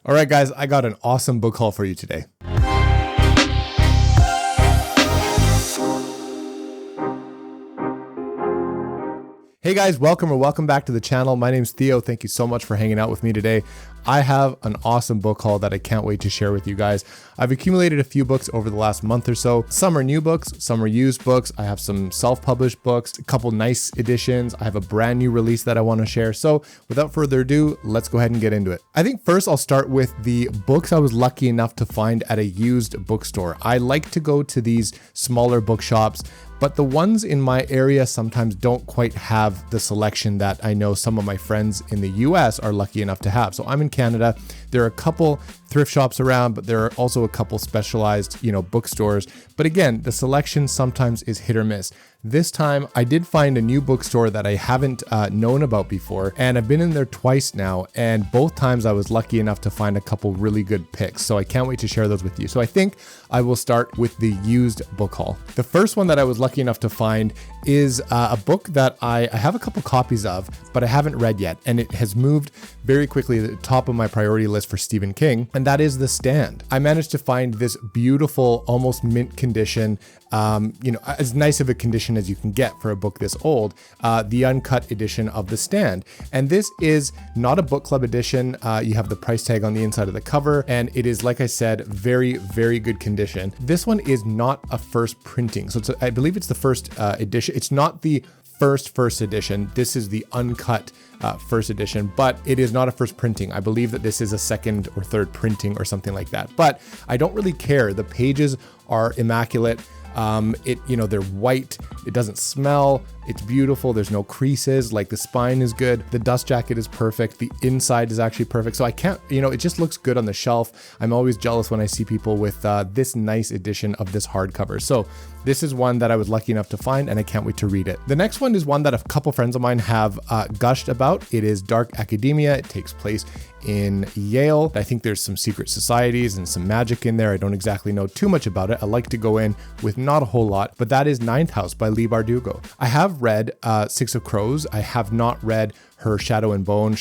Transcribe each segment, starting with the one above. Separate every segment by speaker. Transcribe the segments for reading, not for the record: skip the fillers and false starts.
Speaker 1: All right, guys, I got an awesome book haul for you today. Hey guys, welcome back to the channel. My name's Theo. Thank you so much for hanging out with me today. I have an awesome book haul that I can't wait to share with you guys. I've accumulated a few books over the last month or so. Some are new books, some are used books. I have some self-published books, a couple nice editions. I have a brand new release that I want to share. So without further ado, let's go ahead and get into it. I think first I'll start with the books I was lucky enough to find at a used bookstore. I like to go to these smaller bookshops, but the ones in my area sometimes don't quite have the selection that I know some of my friends in the US are lucky enough to have. So I'm in Canada. There are a couple thrift shops around, but there are also a couple specialized, bookstores. But again, the selection sometimes is hit or miss. This time I did find a new bookstore that I haven't known about before, and I've been in there twice now, and both times I was lucky enough to find a couple really good picks. So I can't wait to share those with you. So I think I will start with the used book haul. The first one that I was lucky enough to find is a book that I have a couple copies of, but I haven't read yet, and it has moved very quickly to the top of my priority list for Stephen King, and that is The Stand. I managed to find this beautiful, almost mint condition, as nice of a condition as you can get for a book this old, the uncut edition of The Stand. And this is not a book club edition. You have the price tag on the inside of the cover, and it is, like I said, very, very good condition. This one is not a first printing. So I believe it's the first edition. It's not the first edition. This is the uncut first edition, but it is not a first printing. I believe that this is a second or third printing or something like that, but I don't really care. The pages are immaculate. They're white. It doesn't smell. It's beautiful. There's no creases. Like, the spine is good. The dust jacket is perfect. The inside is actually perfect. So I can't, it just looks good on the shelf. I'm always jealous when I see people with this nice edition of this hardcover. So this is one that I was lucky enough to find, and I can't wait to read it. The next one is one that a couple friends of mine have gushed about. It is Dark Academia. It takes place in Yale. I think there's some secret societies and some magic in there. I don't exactly know too much about it. I like to go in with not a whole lot, but that is Ninth House by Leigh Bardugo. I have read Six of Crows. I have not read her Shadow plus Bone, her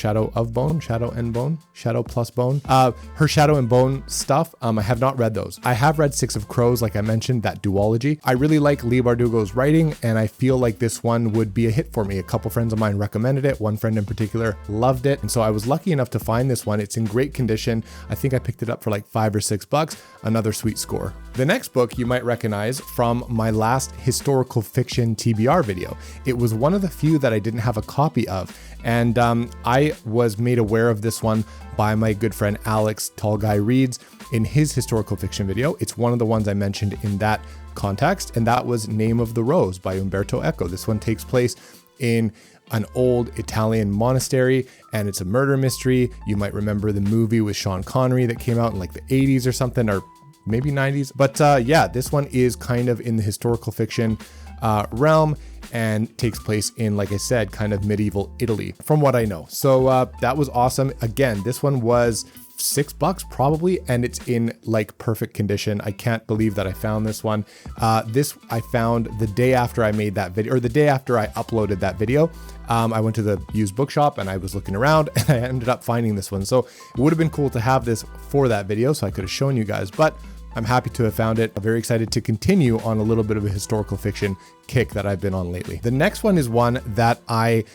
Speaker 1: Shadow and Bone stuff. I have not read those. I have read Six of Crows, like I mentioned, that duology. I really like Leigh Bardugo's writing, and I feel like this one would be a hit for me. A couple friends of mine recommended it. One friend in particular loved it, and so I was lucky enough to find this one. It's in great condition. I think I picked it up for like $5 or $6. Another sweet score. The next book you might recognize from my last historical fiction TBR video. It was one of the few that I didn't have a copy of, and I was made aware of this one by my good friend Alex Tall Guy Reads in his historical fiction video. It's one of the ones I mentioned in that context, and that was Name of the Rose by Umberto Eco. This one takes place in an old Italian monastery, and it's a murder mystery. You might remember the movie with Sean Connery that came out in like the 80s or something, or maybe 90s. But this one is kind of in the historical fiction realm, and takes place in, like I said, kind of medieval Italy, from what I know. So that was awesome. Again, this one was $6 probably, and it's in like perfect condition. I can't believe that I found this one. This I found the day after I made that video, or the day after I uploaded that video. I went to the used bookshop and I was looking around, and I ended up finding this one. So it would have been cool to have this for that video, so I could have shown you guys, but I'm happy to have found it. I'm very excited to continue on a little bit of a historical fiction kick that I've been on lately. The next one is one that I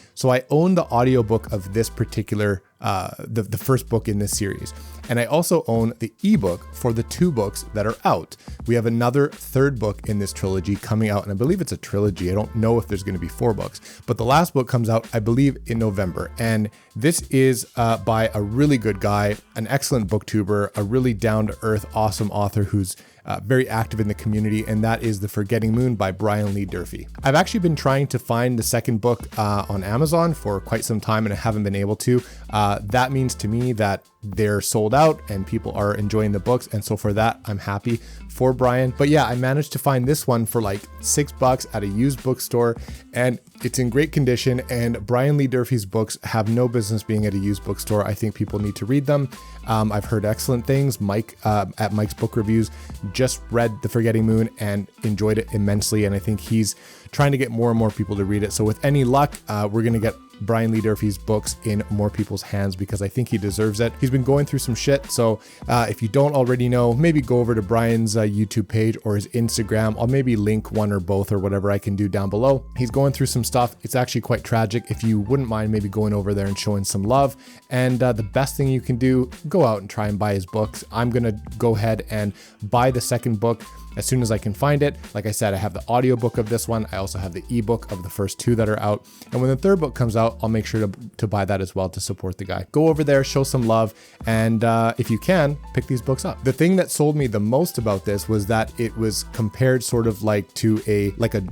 Speaker 1: own the audiobook of this particular, the first book in this series. And I also own the ebook for the 2 books that are out. We have another 3rd book in this trilogy coming out, and I believe it's a trilogy. I don't know if there's going to be 4 books, but the last book comes out, I believe, in November. And this is by a really good guy, an excellent booktuber, a really down-to-earth, awesome author who's very active in the community, and that is The Forgetting Moon by Brian Lee Durfee. I've actually been trying to find the second book on Amazon for quite some time, and I haven't been able to. That means to me that they're sold out and people are enjoying the books, and so for that, I'm happy for Brian. But yeah, I managed to find this one for like $6 at a used bookstore, and it's in great condition, and Brian Lee Durfee's books have no business being at a used bookstore. I think people need to read them. I've heard excellent things. Mike at Mike's Book Reviews just read The Forgetting Moon and enjoyed it immensely, and I think he's trying to get more and more people to read it. So with any luck, we're going to get Brian Lee Durfee's books in more people's hands because I think he deserves it. He's been going through some shit. So if you don't already know, maybe go over to Brian's YouTube page or his Instagram. I'll maybe link one or both or whatever I can do down below. He's going through some stuff. It's actually quite tragic. If you wouldn't mind maybe going over there and showing some love. And the best thing you can do, go out and try and buy his books. I'm going to go ahead and buy the second book as soon as I can find it. Like I said, I have the audiobook of this one. I also have the ebook of the first two that are out. And when the third book comes out, I'll make sure to buy that as well to support the guy. Go over there, show some love, and if you can, pick these books up. The thing that sold me the most about this was that it was compared sort of like to a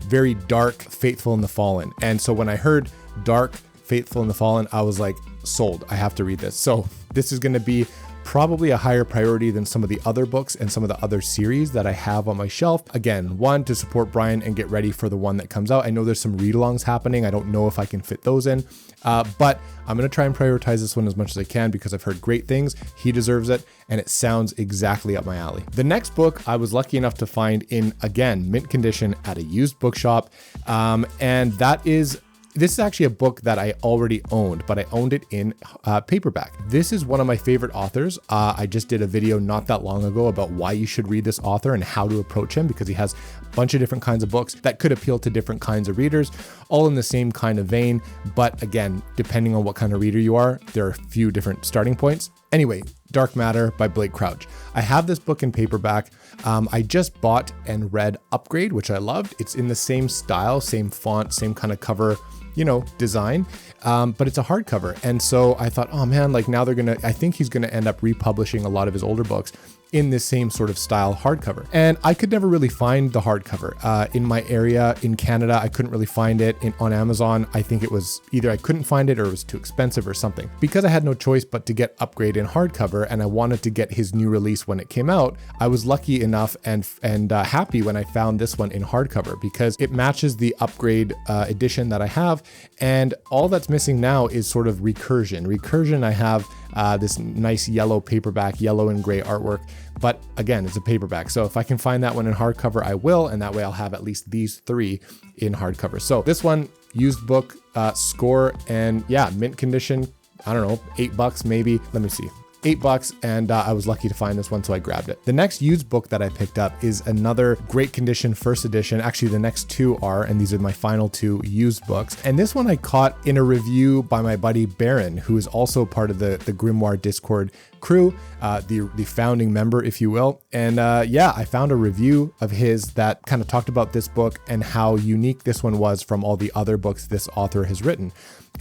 Speaker 1: very dark Faithful in the Fallen. And so when I heard dark Faithful in the Fallen, I was like, sold. I have to read this. So this is going to be probably a higher priority than some of the other books and some of the other series that I have on my shelf. Again, one, to support Brian and get ready for the one that comes out. I know there's some read-alongs happening. I don't know if I can fit those in, but I'm going to try and prioritize this one as much as I can because I've heard great things. He deserves it, and it sounds exactly up my alley. The next book I was lucky enough to find in, again, mint condition at a used bookshop, and this is actually a book that I already owned, but I owned it in paperback. This is one of my favorite authors. I just did a video not that long ago about why you should read this author and how to approach him because he has a bunch of different kinds of books that could appeal to different kinds of readers, all in the same kind of vein. But again, depending on what kind of reader you are, there are a few different starting points. Anyway, Dark Matter by Blake Crouch. I have this book in paperback. I just bought and read Upgrade, which I loved. It's in the same style, same font, same kind of cover, design, but it's a hardcover. And so I thought, oh man, like now I think he's gonna end up republishing a lot of his older books in this same sort of style hardcover. And I could never really find the hardcover in my area in Canada. I couldn't really find it on Amazon. I think it was either I couldn't find it or it was too expensive or something. Because I had no choice but to get Upgrade in hardcover and I wanted to get his new release when it came out, I was lucky enough and happy when I found this one in hardcover because it matches the Upgrade edition that I have. And all that's missing now is sort of Recursion. Recursion, I have this nice yellow paperback, yellow and gray artwork, but again, it's a paperback. So if I can find that one in hardcover, I will, and that way I'll have at least these three in hardcover. So this one, used book, score, and yeah, mint condition, I don't know, $8 maybe. Let me see. $8, and I was lucky to find this one, so I grabbed it. The next used book that I picked up is another great condition first edition. Actually, the next two are, and these are my final two used books. And this one I caught in a review by my buddy Baron, who is also part of the Grimoire Discord crew, the founding member, if you will. And yeah, I found a review of his that kind of talked about this book and how unique this one was from all the other books this author has written.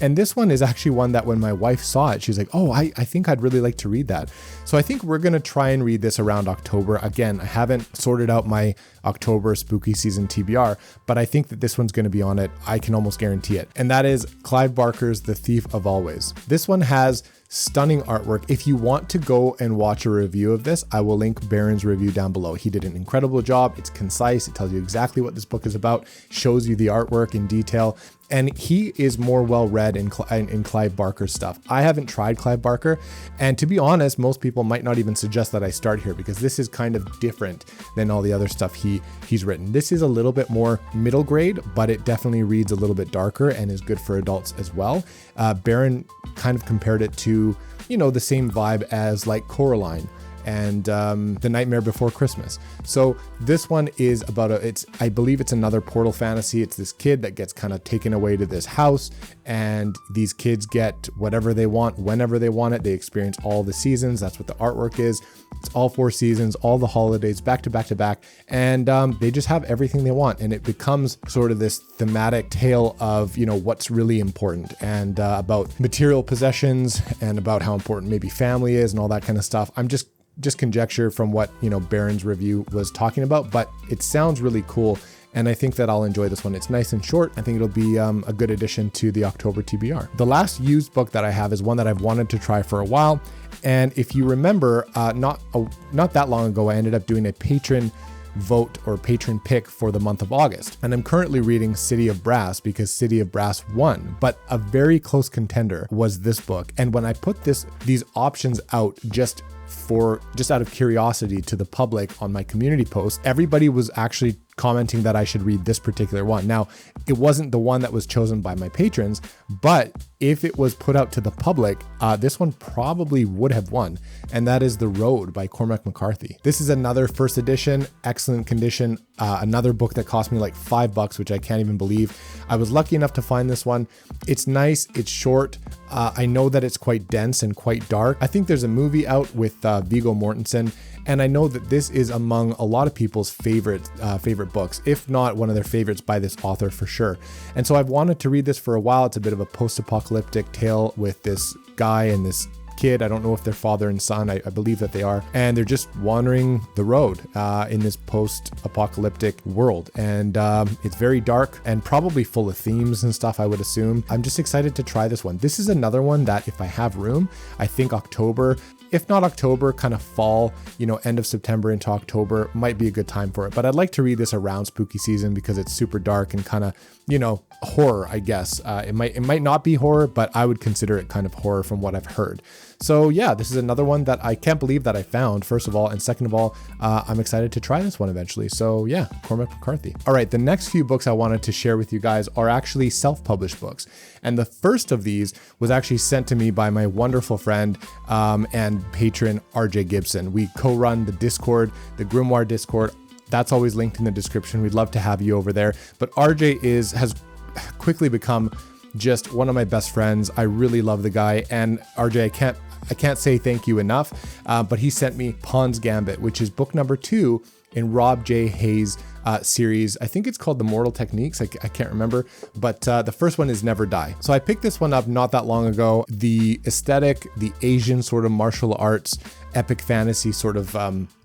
Speaker 1: And this one is actually one that when my wife saw it, she's like, oh, I think I'd really like to read that. So I think we're going to try and read this around October. Again, I haven't sorted out my October spooky season TBR, but I think that this one's going to be on it. I can almost guarantee it. And that is Clive Barker's The Thief of Always. This one has stunning artwork. If you want to go and watch a review of this, I will link Baron's review down below. He did an incredible job. It's concise. It tells you exactly what this book is about, shows you the artwork in detail. And he is more well-read in Clive Barker stuff. I haven't tried Clive Barker. And to be honest, most people might not even suggest that I start here because this is kind of different than all the other stuff he's written. This is a little bit more middle grade, but it definitely reads a little bit darker and is good for adults as well. Baron kind of compared it to, the same vibe as like Coraline and The Nightmare Before Christmas. So this one is about I believe it's another portal fantasy. It's this kid that gets kind of taken away to this house, and these kids get whatever they want, whenever they want it. They experience all the seasons. That's what the artwork is. It's all 4 seasons, all the holidays, back to back to back. And they just have everything they want. And it becomes sort of this thematic tale of, what's really important and about material possessions and about how important maybe family is and all that kind of stuff. I'm just conjecture from what, Baron's review was talking about, but it sounds really cool. And I think that I'll enjoy this one. It's nice and short. I think it'll be a good addition to the October TBR. The last used book that I have is one that I've wanted to try for a while. And if you remember, not that long ago, I ended up doing a patron vote or patron pick for the month of August. And I'm currently reading City of Brass because City of Brass won, but a very close contender was this book. And when I put these options out just for just out of curiosity to the public on my community post, everybody was actually commenting that I should read this particular one. Now, it wasn't the one that was chosen by my patrons, but if it was put out to the public, this one probably would have won, and that is The Road by Cormac McCarthy. This is another first edition, excellent condition, another book that cost me like $5, which I can't even believe. I was lucky enough to find this one. It's nice, it's short. I know that it's quite dense and quite dark. I think there's a movie out with Viggo Mortensen, and I know that this is among a lot of people's favorite books, if not one of their favorites by this author for sure. And so I've wanted to read this for a while. It's a bit of a post-apocalyptic tale with this guy and this kid. I don't know if they're father and son. I believe that they are. And they're just wandering the road in this post-apocalyptic world. And it's very dark and probably full of themes and stuff, I would assume. I'm just excited to try this one. This is another one that if I have room, I think October, if not October, kind of fall, end of September into October might be a good time for it. But I'd like to read this around spooky season because it's super dark and kind of, horror, I guess. It might not be horror, but I would consider it kind of horror from what I've heard. So yeah, this is another one that I can't believe that I found, first of all, and second of all, I'm excited to try this one eventually. So yeah, Cormac McCarthy. All right, the next few books I wanted to share with you guys are actually self-published books. And the first of these was actually sent to me by my wonderful friend and patron, RJ Gibson. We co-run the Discord, the Grimoire Discord. That's always linked in the description. We'd love to have you over there. But RJ has quickly become just one of my best friends. I really love the guy. And RJ, I can't say thank you enough, but he sent me Pawn's Gambit, which is book number 2 in Rob J. Hayes' series. I think it's called The Mortal Techniques. I can't remember, but the first one is Never Die. So I picked this one up not that long ago. The aesthetic, the Asian sort of martial arts, epic fantasy sort of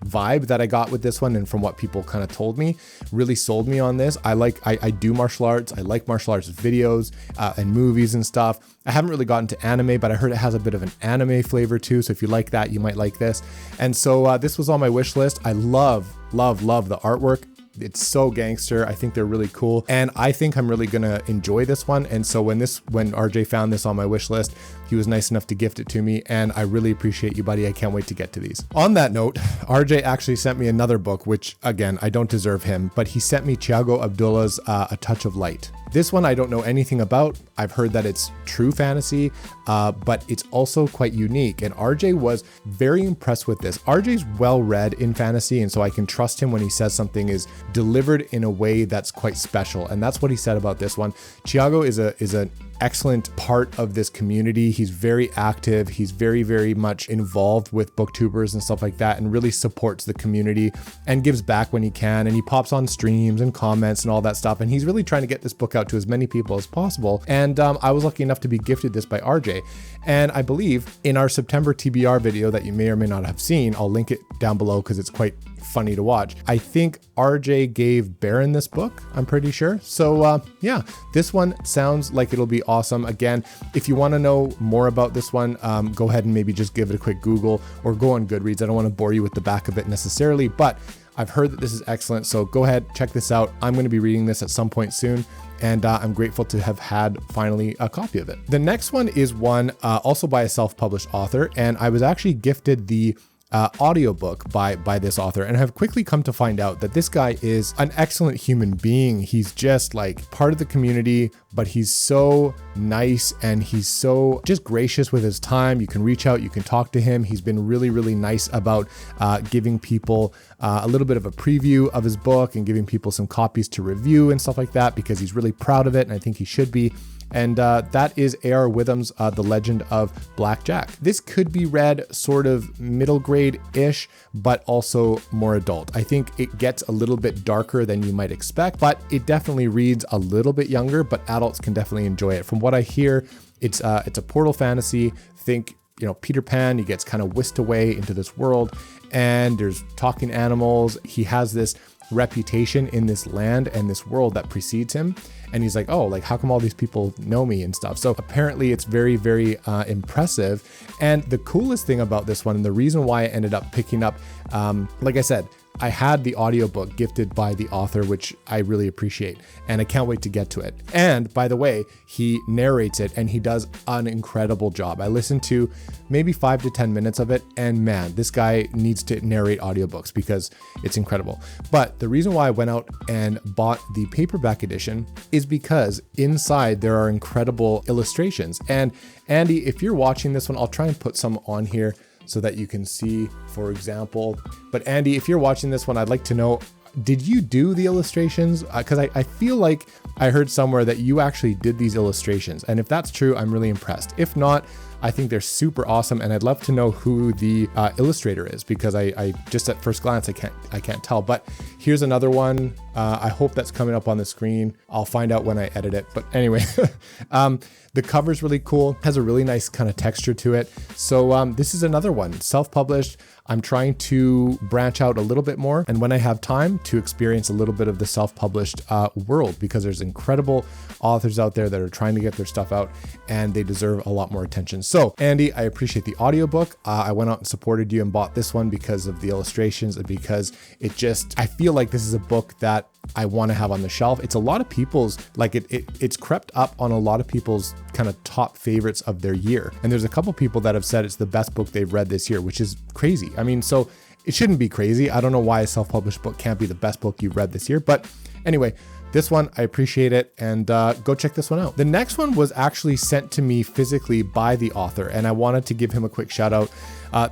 Speaker 1: vibe that I got with this one, and from what people kind of told me, really sold me on this. I do martial arts. I like martial arts videos and movies and stuff. I haven't really gotten to anime, but I heard it has a bit of an anime flavor too. So if you like that, you might like this. And so this was on my wish list. I love the artwork. It's so gangster. I think they're really cool. And I think I'm really going to enjoy this one. And so when RJ found this on my wish list, he was nice enough to gift it to me. And I really appreciate you, buddy. I can't wait to get to these. On that note, RJ actually sent me another book, which again, I don't deserve him, but he sent me Thiago Abdullah's A Touch of Light. This one I don't know anything about. I've heard that it's true fantasy, but it's also quite unique. And RJ was very impressed with this. RJ's well read in fantasy, and so I can trust him when he says something is delivered in a way that's quite special. And that's what he said about this one. Thiago is an excellent part of this community. He's very active. He's very, very much involved with booktubers and stuff like that, and really supports the community and gives back when he can. And he pops on streams and comments and all that stuff. And he's really trying to get this book out to as many people as possible. And I was lucky enough to be gifted this by RJ. And I believe in our September TBR video that you may or may not have seen, I'll link it down below because it's quite funny to watch. I think RJ gave Baron this book, I'm pretty sure. So yeah, this one sounds like it'll be awesome. Again, if you want to know more about this one, go ahead and maybe just give it a quick Google or go on Goodreads. I don't want to bore you with the back of it necessarily, but I've heard that this is excellent. So go ahead, check this out. I'm going to be reading this at some point soon, and I'm grateful to have had finally a copy of it. The next one is one also by a self-published author, and I was actually gifted the audiobook by this author, and have quickly come to find out that this guy is an excellent human being. He's just like part of the community, but he's so nice and he's so just gracious with his time. You can reach out, you can talk to him. He's been really, really nice about giving people a little bit of a preview of his book and giving people some copies to review and stuff like that, because he's really proud of it, and I think he should be. And that is A.R. Witham's The Legend of Black Jack. This could be read sort of middle grade-ish, but also more adult. I think it gets a little bit darker than you might expect, but it definitely reads a little bit younger, but adults can definitely enjoy it. From what I hear, it's a portal fantasy. Think, Peter Pan, he gets kind of whisked away into this world, and there's talking animals. He has this reputation in this land and this world that precedes him. And he's like, oh, like, how come all these people know me and stuff? So apparently it's very, very impressive. And the coolest thing about this one, and the reason why I ended up picking up, like I said, I had the audiobook gifted by the author, which I really appreciate, and I can't wait to get to it. And by the way, he narrates it and he does an incredible job. I listened to maybe 5 to 10 minutes of it, and man, this guy needs to narrate audiobooks because it's incredible. But the reason why I went out and bought the paperback edition is because inside there are incredible illustrations. And Andy, if you're watching this one, I'll try and put some on here so that you can see, for example. But Andy, if you're watching this one, I'd like to know, did you do the illustrations? Because I feel like I heard somewhere that you actually did these illustrations. And if that's true, I'm really impressed. If not, I think they're super awesome, and I'd love to know who the illustrator is, because I just at first glance I can't tell. But here's another one. I hope that's coming up on the screen. I'll find out when I edit it. But anyway, the cover's really cool. Has a really nice kind of texture to it. So this is another one, self-published. I'm trying to branch out a little bit more, and when I have time, to experience a little bit of the self-published world, because there's incredible authors out there that are trying to get their stuff out, and they deserve a lot more attention. So Andy, I appreciate the audiobook. I went out and supported you and bought this one because of the illustrations and because I feel like this is a book that I want to have on the shelf. It's a lot of people's, like it's crept up on a lot of people's kind of top favorites of their year. And there's a couple people that have said it's the best book they've read this year, which is crazy. I mean, so it shouldn't be crazy. I don't know why a self-published book can't be the best book you've read this year. But anyway, this one, I appreciate it, and go check this one out. The next one was actually sent to me physically by the author, and I wanted to give him a quick shout out.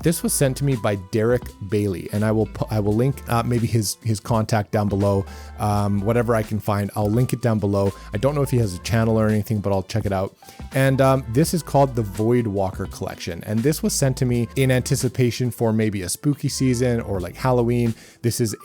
Speaker 1: This was sent to me by Derek Bailey, and I will link maybe his contact down below. Whatever I can find, I'll link it down below. I don't know if he has a channel or anything, but I'll check it out. And this is called the Void Walker Collection, and this was sent to me in anticipation for maybe a spooky season or like Halloween. This is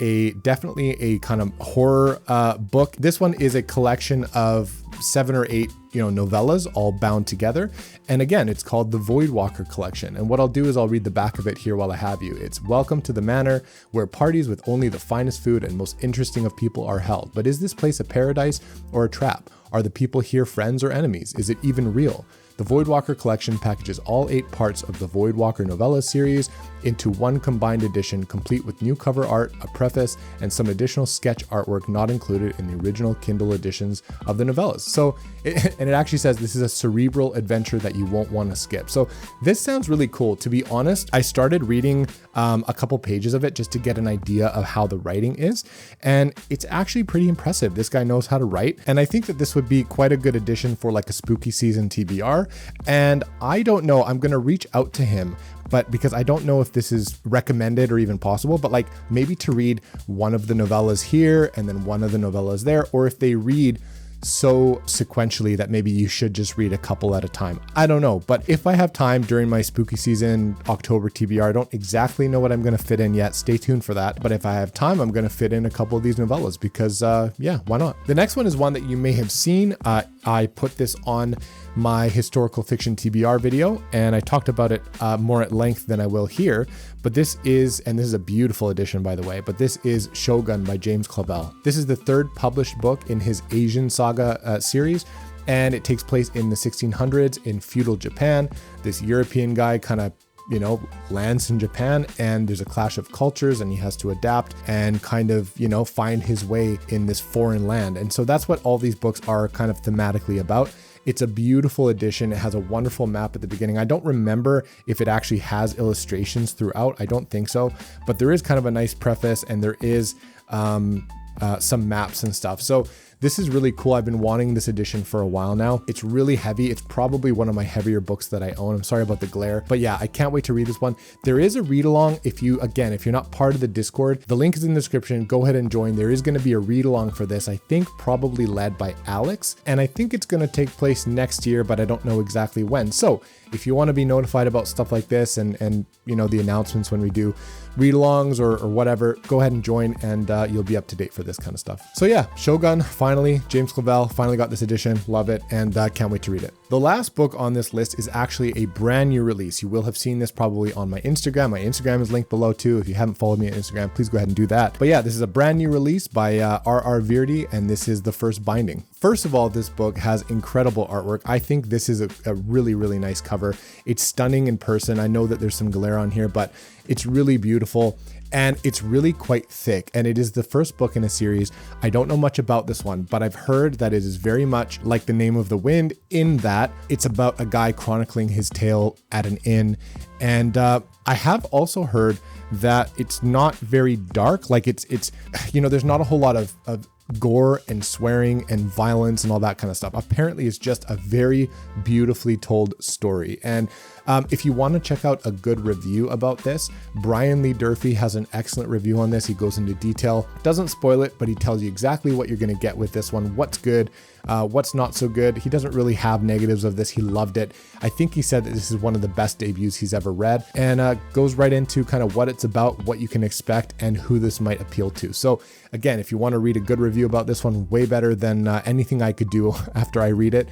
Speaker 1: definitely a kind of horror book. This one is a collection of 7 or 8 novellas all bound together. And again, it's called the Void Walker Collection. And what I'll do is I'll read the back of it here while I have you. It's welcome to the manor where parties with only the finest food and most interesting of people are held. But is this place a paradise or a trap? Are the people here friends or enemies? Is it even real? The Void Walker Collection packages all 8 parts of the Void Walker novella series into one combined edition, complete with new cover art, a preface, and some additional sketch artwork not included in the original Kindle editions of the novellas. So, it actually says this is a cerebral adventure that you won't want to skip. So this sounds really cool. To be honest, I started reading a couple pages of it just to get an idea of how the writing is, and it's actually pretty impressive. This guy knows how to write, and I think that this would be quite a good addition for like a spooky season TBR. And I don't know, I'm going to reach out to him, but because I don't know if this is recommended or even possible, but like maybe to read one of the novellas here and then one of the novellas there, or if they read so sequentially that maybe you should just read a couple at a time. I don't know, but if I have time during my spooky season October TBR, I don't exactly know what I'm going to fit in yet. Stay tuned for that. But if I have time, I'm going to fit in a couple of these novellas because yeah, why not? The next one is one that you may have seen. I put this on my historical fiction TBR video, and I talked about it more at length than I will here. But this is a beautiful edition, by the way, but this is Shogun by James Clavell. This is the 3rd published book in his Asian saga series, and it takes place in the 1600s in feudal Japan. This European guy kind of lands in Japan, and there's a clash of cultures, and he has to adapt and kind of, find his way in this foreign land. And so that's what all these books are kind of thematically about. It's a beautiful edition. It has a wonderful map at the beginning. I don't remember if it actually has illustrations throughout. I don't think so, but there is kind of a nice preface, and there is some maps and stuff. So this is really cool. I've been wanting this edition for a while now. It's really heavy. It's probably one of my heavier books that I own. I'm sorry about the glare, but yeah, I can't wait to read this one. There is a read along. If you're not part of the Discord, the link is in the description. Go ahead and join. There is going to be a read along for this. I think probably led by Alex, and I think it's going to take place next year, but I don't know exactly when. So if you want to be notified about stuff like this and the announcements when we do read-alongs or whatever, go ahead and join, and you'll be up to date for this kind of stuff. So yeah, Shogun, finally, James Clavell finally got this edition. Love it, and can't wait to read it. The last book on this list is actually a brand new release. You will have seen this probably on my Instagram. My Instagram is linked below too. If you haven't followed me on Instagram, please go ahead and do that. But yeah, this is a brand new release by R.R. Virdi, and this is the first binding. First of all, this book has incredible artwork. I think this is a really, really nice cover. It's stunning in person. I know that there's some glare on here, but it's really beautiful. And it's really quite thick, and it is the first book in a series. I don't know much about this one, but I've heard that it is very much like The Name of the Wind in that it's about a guy chronicling his tale at an inn. And I have also heard that it's not very dark. Like it's there's not a whole lot of gore and swearing and violence and all that kind of stuff. Apparently it's just a very beautifully told story. And if you want to check out a good review about this, Brian Lee Durfee has an excellent review on this. He goes into detail, doesn't spoil it, but he tells you exactly what you're going to get with this one, what's good, what's not so good. He doesn't really have negatives of this. He loved it. I think he said that this is one of the best debuts he's ever read, and goes right into kind of what it's about, what you can expect, and who this might appeal to. So again, if you want to read a good review about this one, way better than anything I could do after I read it,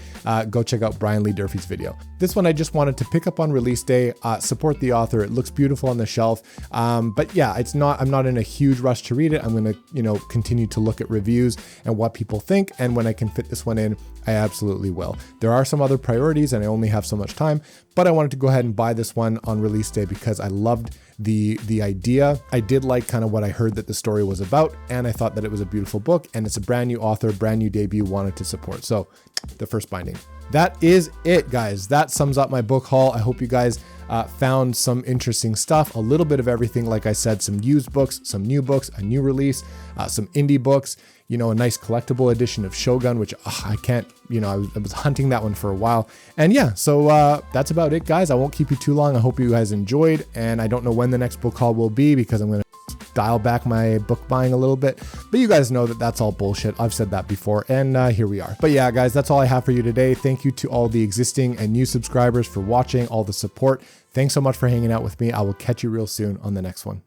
Speaker 1: go check out Brian Lee Durfee's video. This one I just wanted to pick up on release day, support the author. It looks beautiful on the shelf. But yeah, I'm not in a huge rush to read it. I'm going to, continue to look at reviews and what people think. And when I can fit this one in, I absolutely will. There are some other priorities and I only have so much time, but I wanted to go ahead and buy this one on release day because I loved the idea. I did like kind of what I heard that the story was about, and I thought that it was a beautiful book, and it's a brand new author, brand new debut, wanted to support. So the first binding. That is it, guys. That sums up my book haul. I hope you guys found some interesting stuff, a little bit of everything. Like I said, some used books, some new books, a new release, some indie books, a nice collectible edition of Shogun, which I can't, I was hunting that one for a while. And yeah, so that's about it, guys. I won't keep you too long. I hope you guys enjoyed, and I don't know when the next book haul will be because I'm going to dial back my book buying a little bit, but you guys know that that's all bullshit. I've said that before, and here we are. But yeah, guys, that's all I have for you today. Thank you to all the existing and new subscribers for watching, all the support. Thanks so much for hanging out with me. I will catch you real soon on the next one.